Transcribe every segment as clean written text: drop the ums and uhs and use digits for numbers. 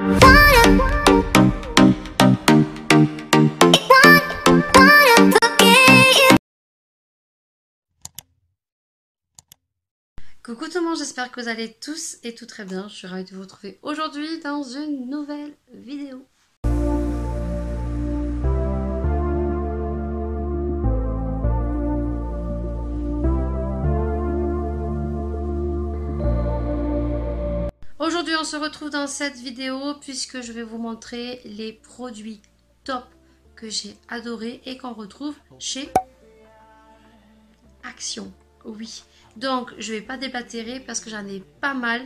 Coucou tout le monde, j'espère que vous allez tous et tout très bien. Je suis ravie de vous retrouver aujourd'hui dans une nouvelle vidéo. Aujourd'hui on se retrouve dans cette vidéo puisque je vais vous montrer les produits top que j'ai adorés et qu'on retrouve chez Action. Oui, donc je vais pas déblatérer parce que j'en ai pas mal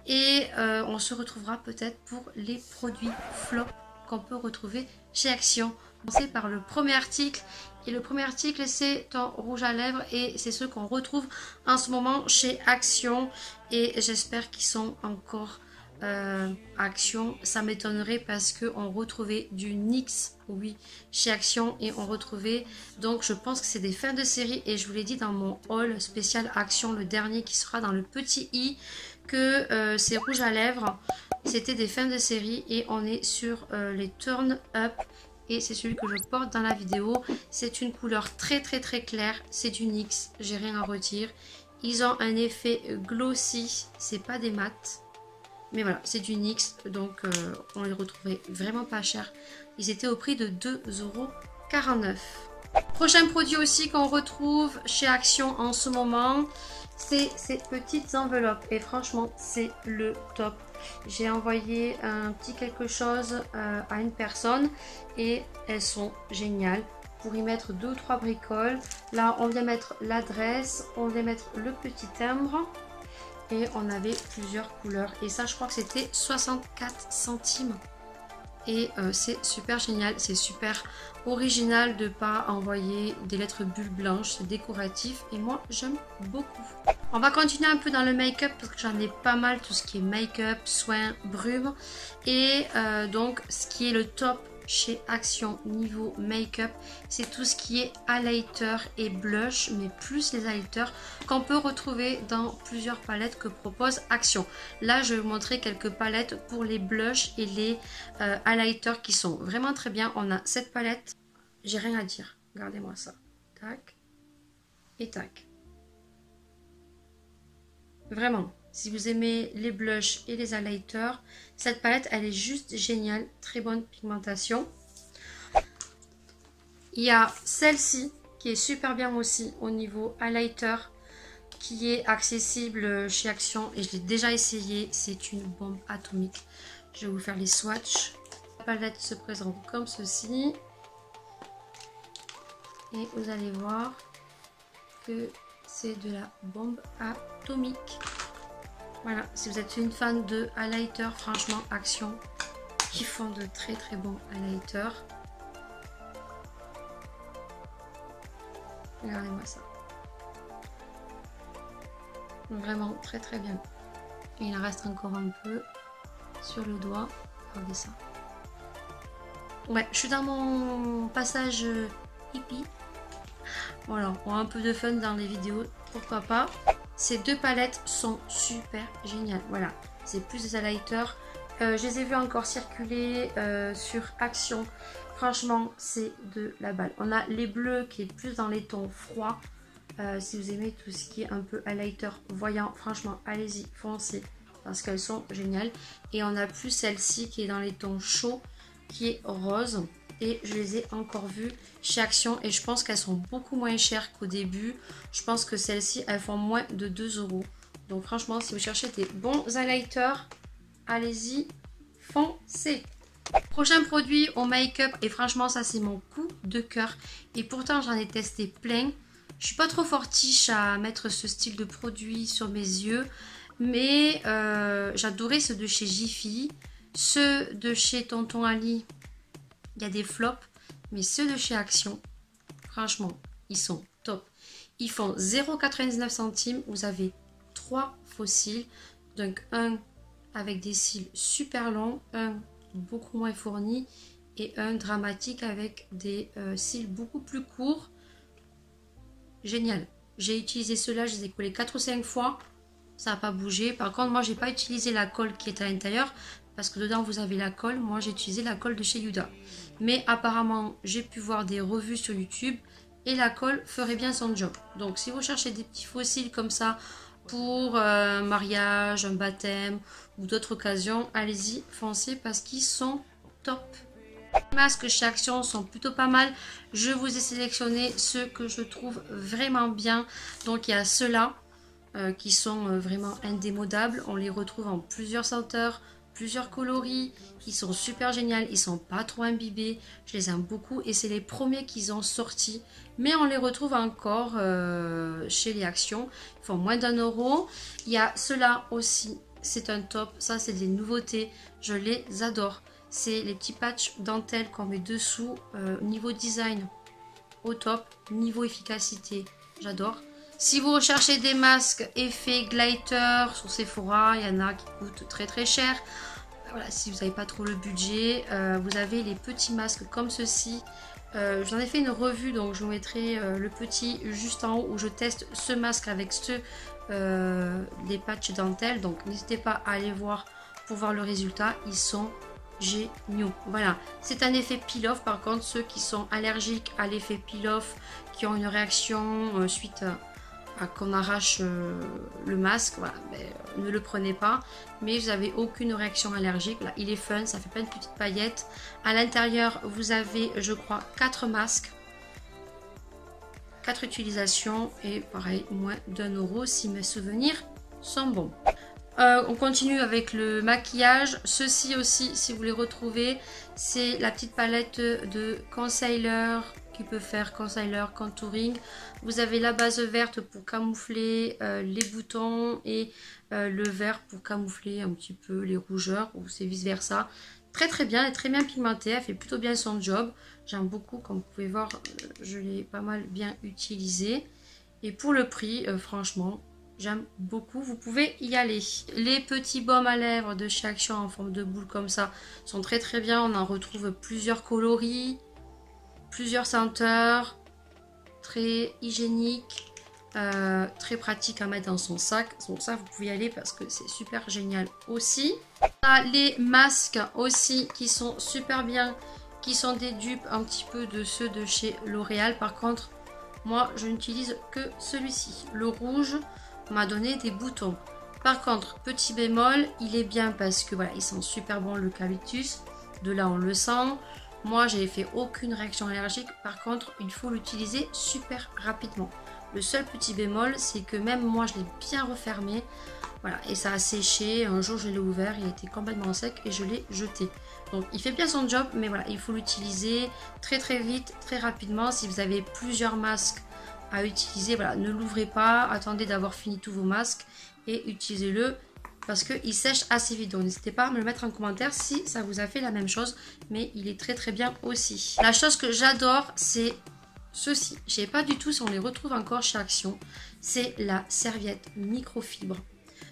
et on se retrouvera peut-être pour les produits flop qu'on peut retrouver chez Action. On commence par le premier article et le premier article c'est un rouge à lèvres et c'est ceux qu'on retrouve en ce moment chez Action et j'espère qu'ils sont encore Action. Ça m'étonnerait parce qu'on retrouvait du NYX, oui, chez Action et on retrouvait, donc je pense que c'est des fins de série et je vous l'ai dit dans mon haul spécial Action, le dernier qui sera dans le petit i, que ces rouges à lèvres c'était des fins de série et on est sur les Turn Up et c'est celui que je porte dans la vidéo. C'est une couleur très claire, c'est du NYX, j'ai rien à redire. Ils ont un effet glossy, c'est pas des mats. Mais voilà, c'est du NYX, donc on les retrouvait vraiment pas cher. Ils étaient au prix de 2,49 €. Prochain produit aussi qu'on retrouve chez Action en ce moment, c'est ces petites enveloppes. Et franchement, c'est le top. J'ai envoyé un petit quelque chose à une personne et elles sont géniales. Pour y mettre 2 ou 3 bricoles. Là, on vient mettre l'adresse, on vient mettre le petit timbre. Et on avait plusieurs couleurs et ça je crois que c'était 64 centimes et c'est super génial, c'est super original de pas envoyer des lettres bulles blanches, c'est décoratif et moi j'aime beaucoup. On va continuer un peu dans le make-up parce que j'en ai pas mal, tout ce qui est make-up, soins, brume et donc ce qui est le top chez Action niveau make-up, c'est tout ce qui est highlighter et blush, mais plus les highlighters qu'on peut retrouver dans plusieurs palettes que propose Action. Là, je vais vous montrer quelques palettes pour les blushs et les highlighters qui sont vraiment très bien. On a cette palette, j'ai rien à dire, regardez-moi ça, tac et tac. Vraiment, si vous aimez les blushs et les highlighters, cette palette, elle est juste géniale. Très bonne pigmentation. Il y a celle-ci qui est super bien aussi au niveau highlighter, qui est accessible chez Action et je l'ai déjà essayé. C'est une bombe atomique. Je vais vous faire les swatchs. La palette se présente comme ceci. Et vous allez voir que c'est de la bombe atomique. Voilà, si vous êtes une fan de highlighter, franchement, Action, qui font de très bons highlighters. Regardez-moi ça. Vraiment très bien. Et il en reste encore un peu sur le doigt. Regardez ça. Ouais, je suis dans mon passage hippie. Voilà, on a un peu de fun dans les vidéos, pourquoi pas. Ces deux palettes sont super géniales. Voilà, c'est plus des highlighters. Je les ai vus encore circuler sur Action. Franchement, c'est de la balle. On a les bleus qui est plus dans les tons froids. Si vous aimez tout ce qui est un peu highlighter voyant, franchement, allez-y, foncez. Parce qu'elles sont géniales. Et on a plus celle-ci qui est dans les tons chauds, qui est rose. Et je les ai encore vues chez Action et je pense qu'elles sont beaucoup moins chères qu'au début. Je pense que celles-ci, elles font moins de 2 €. Donc franchement, si vous cherchez des bons highlighters, allez-y, foncez. Prochain produit au make-up et franchement, ça c'est mon coup de cœur. Et pourtant, j'en ai testé plein. Je suis pas trop fortiche à mettre ce style de produit sur mes yeux. Mais j'adorais ceux de chez Jiffy. Ceux de chez Tonton Ali. Il y a des flops, mais ceux de chez Action, franchement, ils sont top. Ils font 0,99 centimes. Vous avez 3 faux cils. Donc un avec des cils super longs, un beaucoup moins fourni et un dramatique avec des cils beaucoup plus courts. Génial. J'ai utilisé ceux-là, je les ai collés 4 ou 5 fois. ça n'a pas bougé. Par contre, moi, j'ai pas utilisé la colle qui est à l'intérieur parce que dedans, vous avez la colle. Moi, j'ai utilisé la colle de chez Yuda. Mais apparemment, j'ai pu voir des revues sur YouTube et la colle ferait bien son job. Donc, si vous cherchez des petits fossiles comme ça pour un mariage, un baptême ou d'autres occasions, allez-y, foncez parce qu'ils sont top. Les masques chez Action sont plutôt pas mal. Je vous ai sélectionné ceux que je trouve vraiment bien. Donc il y a ceux-là qui sont vraiment indémodables. On les retrouve en plusieurs senteurs, plusieurs coloris. Ils sont super géniaux. Ils sont pas trop imbibés. Je les aime beaucoup et c'est les premiers qu'ils ont sortis. Mais on les retrouve encore chez les Actions. Ils font moins d'1 €. Il y a ceux-là aussi. C'est un top. Ça, c'est des nouveautés. Je les adore. C'est les petits patchs dentelle qu'on met dessous. Niveau design, au top. Niveau efficacité, j'adore. Si vous recherchez des masques effet glitter sur Sephora, il y en a qui coûtent très très cher. Voilà, si vous n'avez pas trop le budget, vous avez les petits masques comme ceci. J'en ai fait une revue, donc je vous mettrai le petit juste en haut où je teste ce masque avec ceux des patchs dentelle. Donc n'hésitez pas à aller voir pour voir le résultat. Ils sont géniaux. Voilà, c'est un effet peel-off. Par contre, ceux qui sont allergiques à l'effet peel-off, qui ont une réaction suite à qu'on arrache le masque, voilà, ne le prenez pas. Mais vous n'avez aucune réaction allergique. Là, il est fun, ça fait plein de petites paillettes. À l'intérieur, vous avez, je crois, 4 masques. 4 utilisations et pareil, moins d'1 € si mes souvenirs sont bons. On continue avec le maquillage. Ceci aussi, si vous les retrouvez, c'est la petite palette de concealer qui peut faire concealer, contouring. Vous avez la base verte pour camoufler les boutons et le vert pour camoufler un petit peu les rougeurs ou c'est vice versa. Très très bien, elle est très bien pigmentée, elle fait plutôt bien son job. J'aime beaucoup, comme vous pouvez voir, je l'ai pas mal bien utilisé. Et pour le prix, franchement, j'aime beaucoup, vous pouvez y aller. Les petits baumes à lèvres de chez Action en forme de boule comme ça sont très très bien. On en retrouve plusieurs coloris, plusieurs senteurs, très hygiénique, très pratique à mettre dans son sac. Donc ça, vous pouvez y aller parce que c'est super génial aussi. On a les masques aussi qui sont super bien, qui sont des dupes un petit peu de ceux de chez L'Oréal. Par contre, moi, je n'utilise que celui-ci. Le rouge m'a donné des boutons. Par contre, petit bémol, il est bien parce que voilà, il sent super bon l'eucalyptus. De là, on le sent. Moi, j'ai fait aucune réaction allergique. Par contre, il faut l'utiliser super rapidement. Le seul petit bémol, c'est que même moi, je l'ai bien refermé. Voilà, et ça a séché. Un jour, je l'ai ouvert, il était complètement sec et je l'ai jeté. Donc, il fait bien son job, mais voilà, il faut l'utiliser très très vite, très rapidement. Si vous avez plusieurs masques à utiliser, voilà, ne l'ouvrez pas, attendez d'avoir fini tous vos masques et utilisez-le parce qu'il sèche assez vite. Donc n'hésitez pas à me le mettre en commentaire si ça vous a fait la même chose, mais il est très très bien aussi. La chose que j'adore, c'est ceci. Je ne sais pas du tout si on les retrouve encore chez Action. C'est la serviette microfibre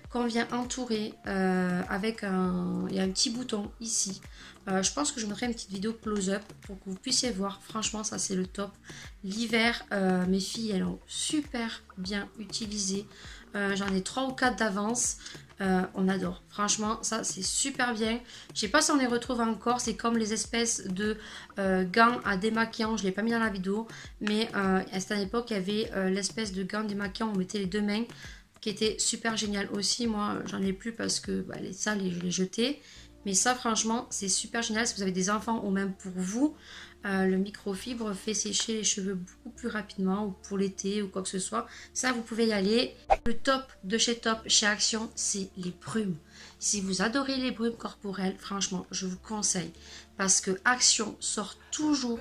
qu'on vient entourer avec un... Il y a un petit bouton ici. Je pense que je mettrai une petite vidéo close-up pour que vous puissiez voir. Franchement, ça c'est le top. L'hiver, mes filles, elles ont super bien utilisé. J'en ai 3 ou 4 d'avance. On adore. Franchement, ça c'est super bien. Je sais pas si on les retrouve encore. C'est comme les espèces de gants à démaquillant. Je ne l'ai pas mis dans la vidéo. Mais à cette époque, il y avait l'espèce de gants démaquillant. On mettait les 2 mains. Qui était super génial aussi. Moi, j'en ai plus parce que bah, les sales, je les jetais. Mais ça, franchement, c'est super génial. Si vous avez des enfants ou même pour vous, le microfibre fait sécher les cheveux beaucoup plus rapidement ou pour l'été ou quoi que ce soit. Ça, vous pouvez y aller. Le top de chez Top, chez Action, c'est les brumes. Si vous adorez les brumes corporelles, franchement, je vous conseille. Parce que Action sort toujours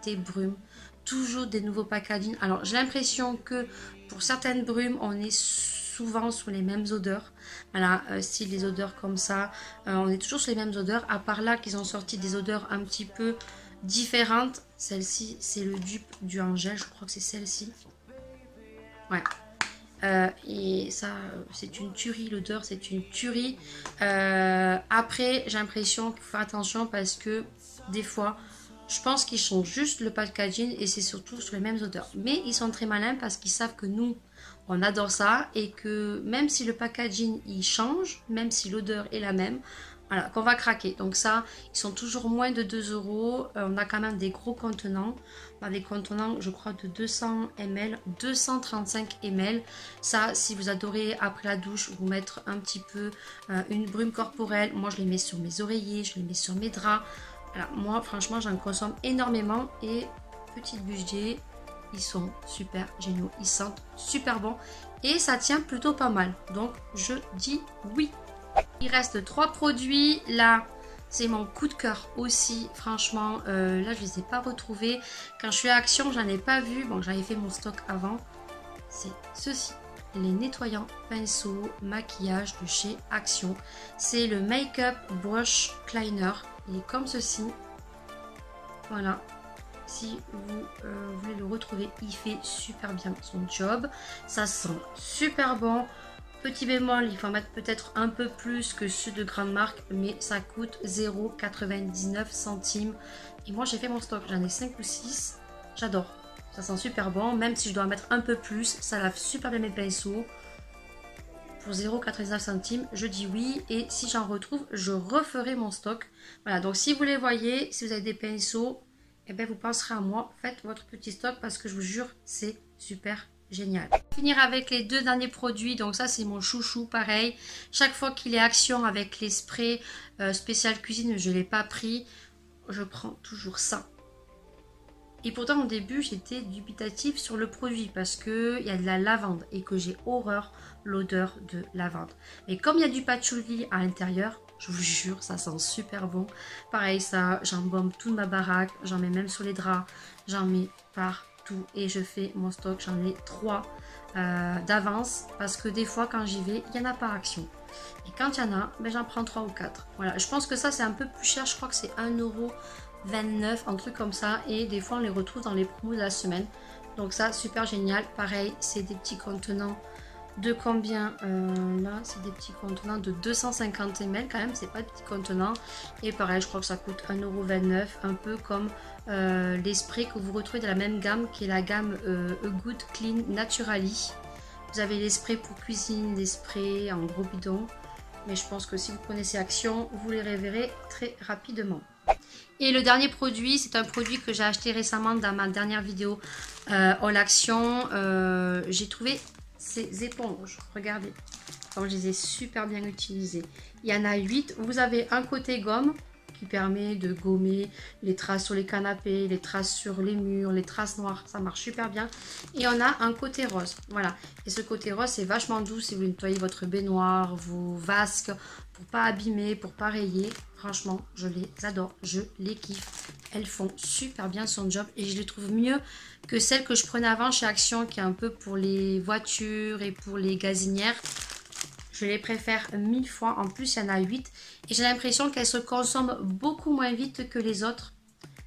des brumes. Toujours des nouveaux packaging. Alors, j'ai l'impression que pour certaines brumes, on est souvent sur les mêmes odeurs. Voilà, si les odeurs comme ça, on est toujours sur les mêmes odeurs. À part là qu'ils ont sorti des odeurs un petit peu différentes. Celle-ci, c'est le dupe du Angèle. Je crois que c'est celle-ci. Ouais. Et ça, c'est une tuerie. L'odeur, c'est une tuerie. Après, j'ai l'impression qu'il faut faire attention parce que des fois, Je pense qu'ils changent juste le packaging et c'est surtout sur les mêmes odeurs. Mais ils sont très malins parce qu'ils savent que nous, on adore ça et que même si le packaging il change, même si l'odeur est la même, voilà, qu'on va craquer. Donc ça, ils sont toujours moins de 2 euros. On a quand même des gros contenants. On a des contenants, je crois, de 200 ml, 235 ml. Ça, si vous adorez après la douche, vous mettre un petit peu une brume corporelle. Moi, je les mets sur mes oreillers, je les mets sur mes draps. Voilà, moi, franchement, j'en consomme énormément. Et petit budget, ils sont super géniaux. Ils sentent super bon. Et ça tient plutôt pas mal. Donc, je dis oui. Il reste 3 produits. Là, c'est mon coup de cœur aussi. Franchement, là, je les ai pas retrouvés. Quand je suis à Action, j'en ai pas vu. Bon, j'avais fait mon stock avant. C'est ceci. Les nettoyants pinceaux maquillage de chez Action. C'est le Make-up Brush Cleaner. Il est comme ceci. Voilà. Si vous voulez le retrouver, il fait super bien son job. Ça sent super bon. Petit bémol, il faut en mettre peut-être un peu plus que ceux de grande marque, mais ça coûte 0,99 centimes. Et moi, j'ai fait mon stock, j'en ai 5 ou 6. J'adore. Ça sent super bon, même si je dois en mettre un peu plus. Ça lave super bien mes pinceaux. Pour 0,99 centimes, je dis oui. Et si j'en retrouve, je referai mon stock. Voilà, donc si vous les voyez, si vous avez des pinceaux, eh bien, vous penserez à moi. Faites votre petit stock parce que je vous jure, c'est super génial. Finir avec les 2 derniers produits. Donc ça, c'est mon chouchou, pareil. Chaque fois qu'il est Action avec les sprays spécial cuisine, je ne l'ai pas pris. Je prends toujours ça. Et pourtant, au début, j'étais dubitative sur le produit parce qu'il y a de la lavande et que j'ai horreur l'odeur de lavande. Mais comme il y a du patchouli à l'intérieur, je vous jure, ça sent super bon. Pareil, ça, j'embaume toute ma baraque. J'en mets même sur les draps. J'en mets partout. Et je fais mon stock. J'en ai 3 d'avance. Parce que des fois, quand j'y vais, il n'y en a pas Action. Et quand il y en a, ben, j'en prends 3 ou 4. Voilà, je pense que ça, c'est un peu plus cher. Je crois que c'est 1,29 €, un truc comme ça. Et des fois, on les retrouve dans les promos de la semaine. Donc ça, super génial. Pareil, c'est des petits contenants. De combien là, c'est des petits contenants de 250 ml quand même, c'est pas de petits contenants. Et pareil, je crois que ça coûte 1,29 €, un peu comme les sprays que vous retrouvez dans la même gamme qui est la gamme A Good Clean Naturally. Vous avez les sprays pour cuisine, les sprays en gros bidon. Mais je pense que si vous connaissez Action, vous les reverrez très rapidement. Et le dernier produit, c'est un produit que j'ai acheté récemment dans ma dernière vidéo All Action. J'ai trouvé ces éponges, regardez comme je les ai super bien utilisées. Il y en a 8. Vous avez un côté gomme qui permet de gommer les traces sur les canapés, les traces sur les murs, les traces noires, ça marche super bien. Et on a un côté rose, voilà. Et ce côté rose, c'est vachement doux si vous nettoyez votre baignoire, vos vasques, pour pas abîmer, pour pas rayer. Franchement, je les adore, je les kiffe. Elles font super bien son job et je les trouve mieux que celles que je prenais avant chez Action, qui est un peu pour les voitures et pour les gazinières. Je les préfère 1000 fois. En plus, il y en a 8. Et j'ai l'impression qu'elles se consomment beaucoup moins vite que les autres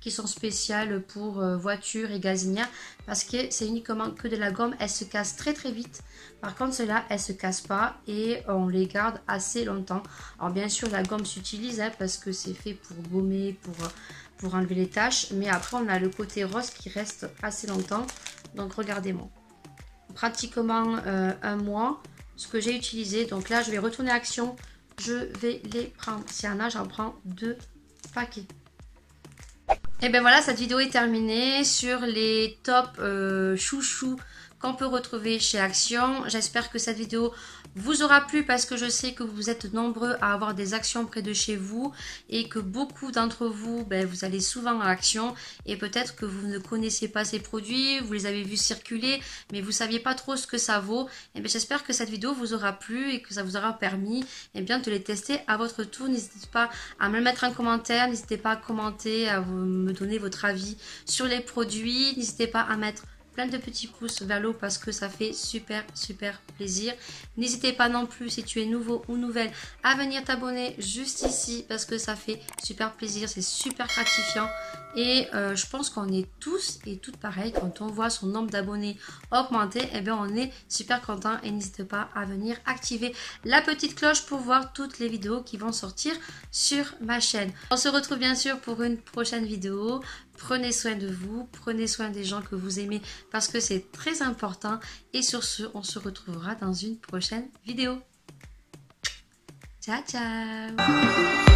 qui sont spéciales pour voitures et gazinières. Parce que c'est uniquement que de la gomme. Elles se cassent très très vite. Par contre, celles-là, elles ne se cassent pas. Et on les garde assez longtemps. Alors bien sûr, la gomme s'utilise parce que c'est fait pour gommer, pour enlever les taches. Mais après, on a le côté rose qui reste assez longtemps. Donc regardez-moi. Pratiquement un mois. Ce que j'ai utilisé. Donc là, je vais retourner à Action. Je vais les prendre. S'il y en a, j'en prends 2 paquets. Et bien voilà, cette vidéo est terminée sur les top chouchous qu'on peut retrouver chez Action. J'espère que cette vidéo vous aura plu parce que je sais que vous êtes nombreux à avoir des Actions près de chez vous et que beaucoup d'entre vous, vous allez souvent à Action et peut-être que vous ne connaissiez pas ces produits, vous les avez vus circuler mais vous ne saviez pas trop ce que ça vaut. Et bien j'espère que cette vidéo vous aura plu et que ça vous aura permis de les tester à votre tour. N'hésitez pas à me le mettre en commentaire, n'hésitez pas à commenter, à me donner votre avis sur les produits, n'hésitez pas à mettre plein de petits pouces vers le haut parce que ça fait super plaisir. N'hésitez pas non plus si tu es nouveau ou nouvelle à venir t'abonner juste ici parce que ça fait super plaisir, c'est super gratifiant et je pense qu'on est tous et toutes pareils quand on voit son nombre d'abonnés augmenter, et bien on est super content et n'hésitez pas à venir activer la petite cloche pour voir toutes les vidéos qui vont sortir sur ma chaîne. On se retrouve bien sûr pour une prochaine vidéo. Prenez soin de vous, prenez soin des gens que vous aimez parce que c'est très important. Et sur ce, on se retrouvera dans une prochaine vidéo. Ciao, ciao!